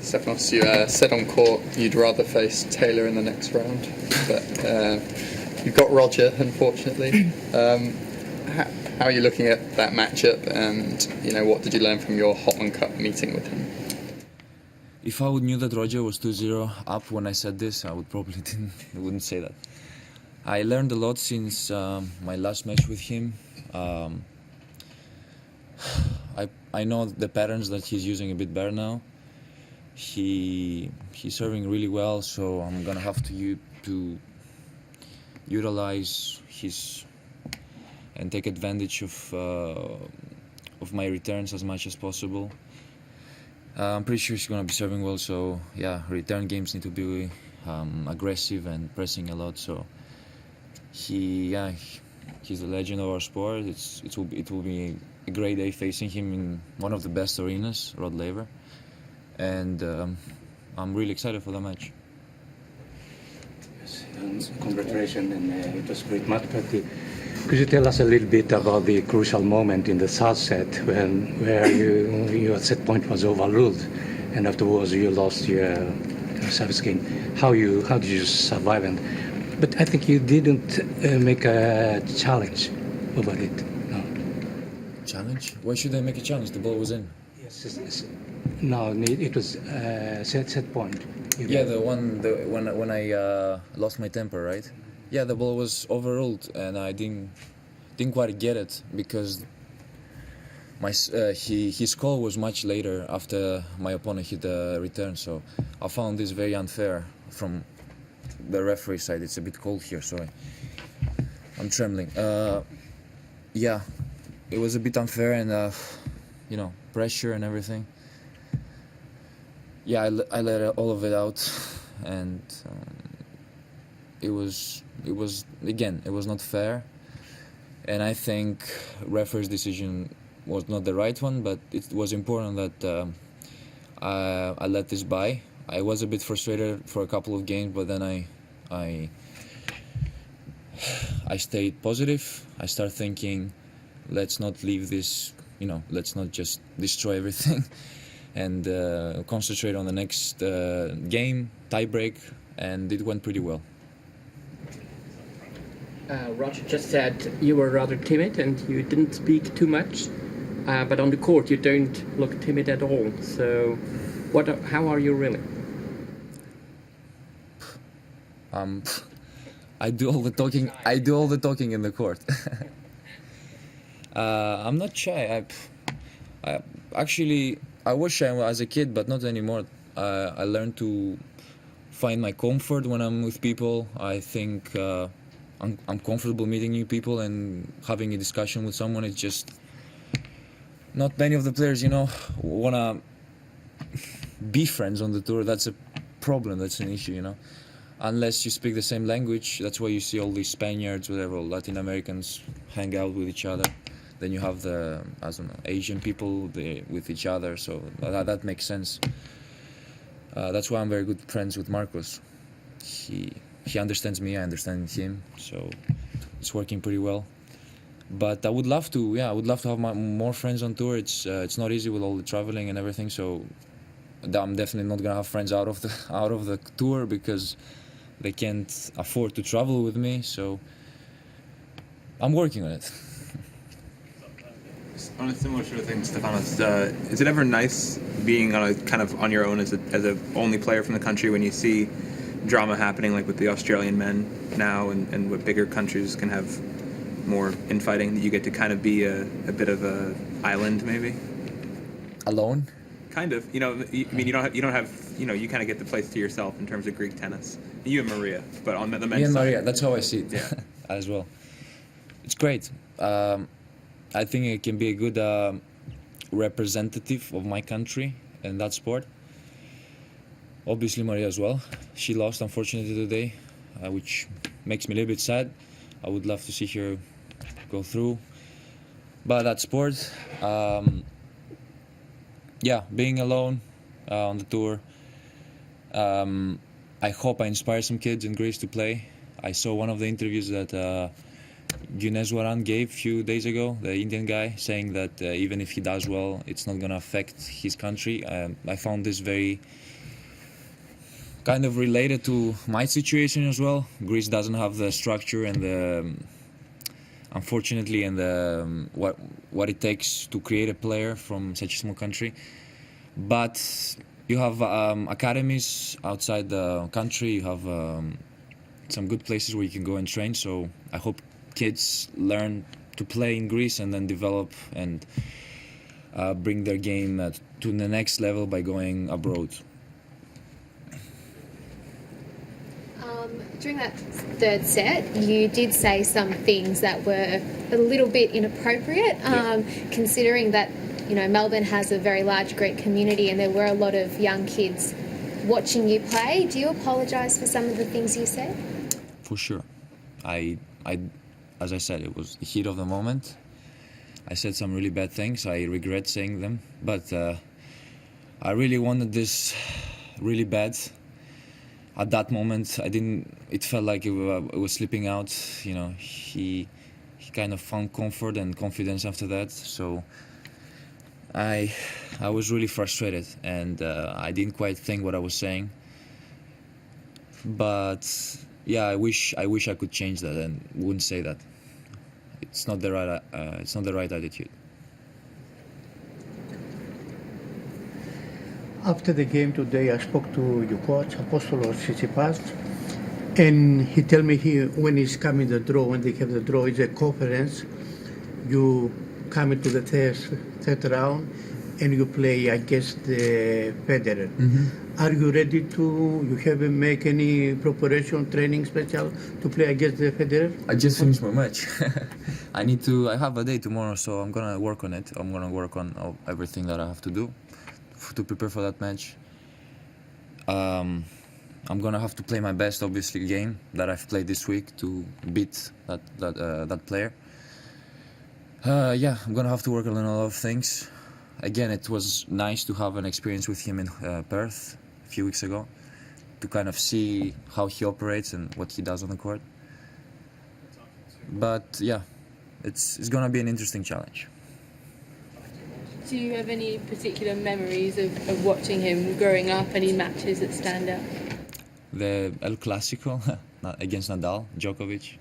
Stefanos, you said on court you'd rather face Taylor in the next round, but you've got Roger, unfortunately. How are you looking at that matchup, and what did you learn from your Hopman Cup meeting with him? If I would knew that Roger was 2-0 up when I said this, I would probably wouldn't say that. I learned a lot since my last match with him. I know the patterns that he's using a bit better now. He's serving really well, so I'm gonna have to utilize his and take advantage of my returns as much as possible. I'm pretty sure he's gonna be serving well, so yeah, return games need to be aggressive and pressing a lot. So he's a legend of our sport. It will be a great day facing him in one of the best arenas, Rod Laver, and I'm really excited for the match. Yes, and congratulations, and it was a great match. But could you tell us a little bit about the crucial moment in the third set where your set point was overruled, and afterwards you lost your service game? How did you survive? But I think you didn't make a challenge over it. No. Challenge? Why should I make a challenge? The ball was in. Yes. No, it was set point. Yeah, when I lost my temper, right? Yeah, the ball was overruled, and I didn't quite get it because his call was much later after my opponent hit the return. So I found this very unfair from the referee side. It's a bit cold here, so I'm trembling. Yeah, it was a bit unfair, and pressure and everything. Yeah, I let all of it out, and it was not fair, and I think referee's decision was not the right one, but it was important that I let this by. I was a bit frustrated for a couple of games, but then I stayed positive. I started thinking, let's not leave this, let's not just destroy everything, and concentrate on the next game, tie-break, and it went pretty well. Roger just said you were rather timid and you didn't speak too much, but on the court you don't look timid at all. So, how are you really? I do all the talking. I do all the talking in the court. I'm not shy. I was shy as a kid, but not anymore. I learned to find my comfort when I'm with people. I think I'm comfortable meeting new people and having a discussion with someone. It's just not many of the players, wanna be friends on the tour. That's a problem. That's an issue, Unless you speak the same language. That's why you see all these Spaniards, whatever, Latin Americans hang out with each other. Then you have the, Asian people with each other. So that makes sense. That's why I'm very good friends with Marcos. He understands me, I understand him, so it's working pretty well. But I would love to have more friends on tour. It's not easy with all the traveling and everything, so I'm definitely not gonna have friends out of the tour because they can't afford to travel with me. So I'm working on it. On a similar sort of thing, Stefanos, is it ever nice being on your own as a only player from the country when you see drama happening like with the Australian men now and what bigger countries can have more infighting, that you get to kind of be a bit of a island maybe? Alone? Kind of. You don't have you kind of get the place to yourself in terms of Greek tennis. You and Maria, but on the men's side. Me and Maria, that's how I see it. Yeah. As well. It's great. I think it can be a good representative of my country in that sport. Obviously Maria as well. She lost unfortunately today, which makes me a little bit sad. I would love to see her go through. But that sport, being alone on the tour, I hope I inspire some kids in Greece to play. I saw one of the interviews that Gunneswaran gave a few days ago, the Indian guy, saying that even if he does well, it's not going to affect his country. I found this very kind of related to my situation as well. Greece doesn't have the structure and the, unfortunately, and the, what it takes to create a player from such a small country. But you have academies outside the country. You have some good places where you can go and train. So I hope kids learn to play in Greece and then develop and bring their game to the next level by going abroad. During that third set, you did say some things that were a little bit inappropriate, considering that, you know, Melbourne has a very large Greek community and there were a lot of young kids watching you play. Do you apologise for some of the things you said? For sure. As I said, it was the heat of the moment. I said some really bad things. I regret saying them, but I really wanted this really bad. At that moment, it felt like it was slipping out. You know, he kind of found comfort and confidence after that. So I was really frustrated, and I didn't quite think what I was saying. But yeah, I wish I could change that and wouldn't say that. It's not the right attitude. After the game today, I spoke to your coach, Apostolos Tsitsipas, and he told me when he's coming the draw, when they have the draw, it's a conference. You come into the third round, and you play against the Federer. Mm-hmm. Are you ready you haven't make any preparation, training special to play against the Federer? I just finished my match. I have a day tomorrow, so I'm gonna work on it. I'm gonna work on everything that I have to do to prepare for that match. I'm gonna have to play my best, obviously, game that I've played this week to beat that player. Yeah, I'm gonna have to work on a lot of things. Again, it was nice to have an experience with him in Perth a few weeks ago, to kind of see how he operates and what he does on the court. But yeah, it's gonna be an interesting challenge. Do you have any particular memories of watching him growing up, any matches that stand out? The El Clasico against Nadal, Djokovic.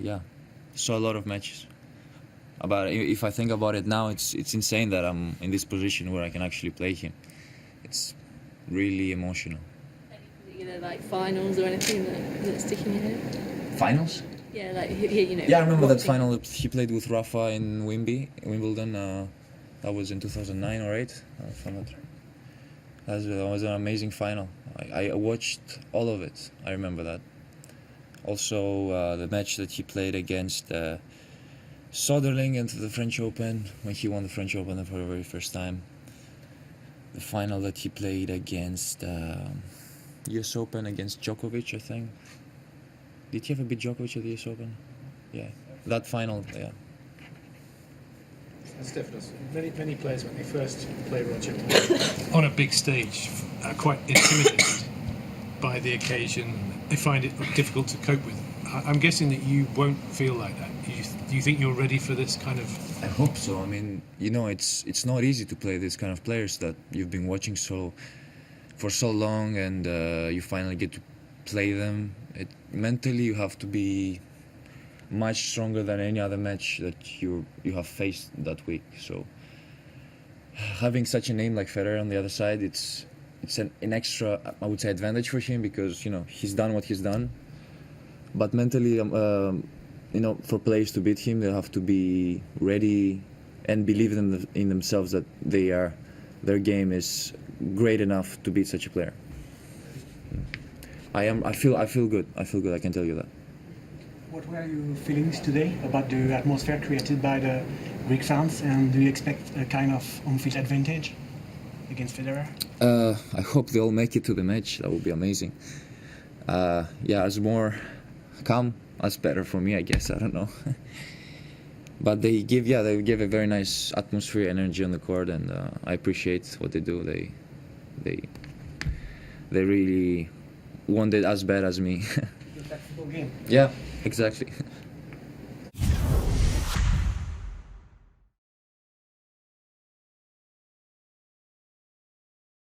Yeah, saw a lot of matches. But if I think about it now, it's insane that I'm in this position where I can actually play him. It's really emotional. Any particular finals or anything that's sticking in your head? Finals? Yeah, I remember that final that he played with Rafa in Wimbledon. That was in 2009 or 8. If I'm not wrong. That was an amazing final. I watched all of it. I remember that. Also, the match that he played against Soderling into the French Open, when he won the French Open for the very first time. The final that he played against US Open against Djokovic, I think. Did he ever beat Djokovic at the US Open? Yeah, that final, yeah. Stefanos, many players when they first play Roger on a big stage are quite intimidated by the occasion. They find it difficult to cope with. I'm guessing that you won't feel like that. Do you think you're ready for this kind of? I hope so. I mean, you know, it's not easy to play these kind of players that you've been watching for so long, and you finally get to play them. Mentally, you have to be much stronger than any other match that you have faced that week. So having such a name like Federer on the other side, it's an extra, I would say, advantage for him, because, you know, he's done what he's done. But mentally, you know, for players to beat him, they have to be ready and believe in themselves that their game is great enough to beat such a player. I feel good. I can tell you that. What were your feelings today about the atmosphere created by the Greek fans, and do you expect a kind of on-field advantage against Federer? I hope they all make it to the match. That would be amazing. Yeah, as more calm, that's better for me, I guess. I don't know. But they give a very nice atmosphere, energy on the court, and I appreciate what they do. They really want it as bad as me. It's a football game. Yeah, exactly.